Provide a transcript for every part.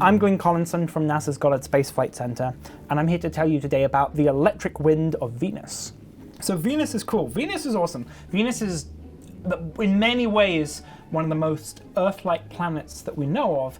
I'm Gwyn Collinson from NASA's Goddard Space Flight Center, and I'm here to tell you today about the electric wind of Venus. So Venus is cool. Venus is awesome. Venus is, in many ways, one of the most Earth-like planets that we know of.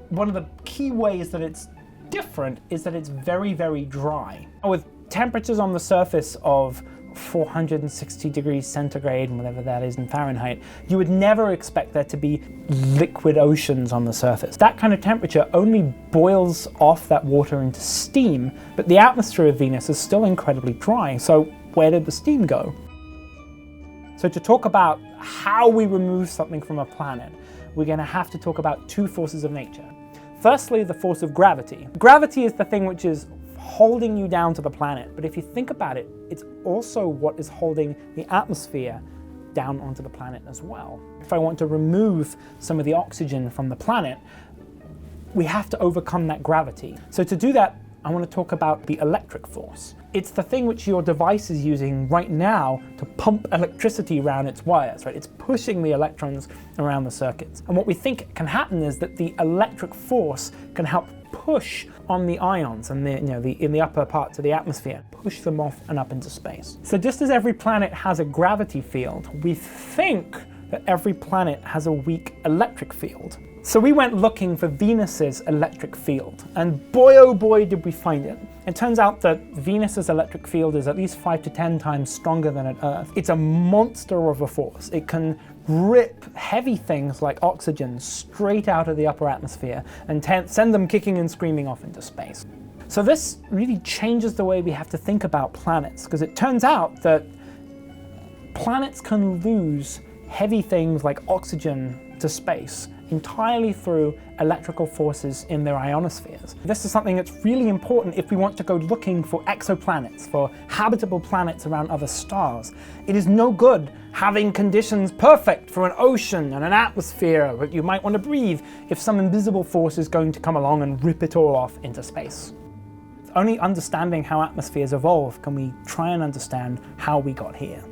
One of the key ways that it's different is that it's very, very dry. With temperatures on the surface of 460 degrees centigrade, and whatever that is in Fahrenheit, you would never expect there to be liquid oceans on the surface. That kind of temperature only boils off that water into steam, but the atmosphere of Venus is still incredibly dry. So where did the steam go? So to talk about how we remove something from a planet, we're going to have to talk about two forces of nature. Firstly, the force of gravity. Gravity is the thing which is holding you down to the planet, but if you think about it, it's also what is holding the atmosphere down onto the planet as well. If I want to remove some of the oxygen from the planet, we have to overcome that gravity. So to do that, I want to talk about the electric force. It's the thing which your device is using right now to pump electricity around its wires, right? It's pushing the electrons around the circuits. And what we think can happen is that the electric force can help push on the ions and in the upper parts of the atmosphere, push them off and up into space. So just as every planet has a gravity field, we think that every planet has a weak electric field. So we went looking for Venus's electric field, and boy oh boy did we find it. It turns out that Venus's electric field is at least 5 to 10 times stronger than at Earth. It's a monster of a force. It can rip heavy things like oxygen straight out of the upper atmosphere and send them kicking and screaming off into space. So this really changes the way we have to think about planets, because it turns out that planets can lose heavy things like oxygen to space entirely through electrical forces in their ionospheres. This is something that's really important if we want to go looking for exoplanets, for habitable planets around other stars. It is no good having conditions perfect for an ocean and an atmosphere that you might want to breathe if some invisible force is going to come along and rip it all off into space. Only understanding how atmospheres evolve can we try and understand how we got here.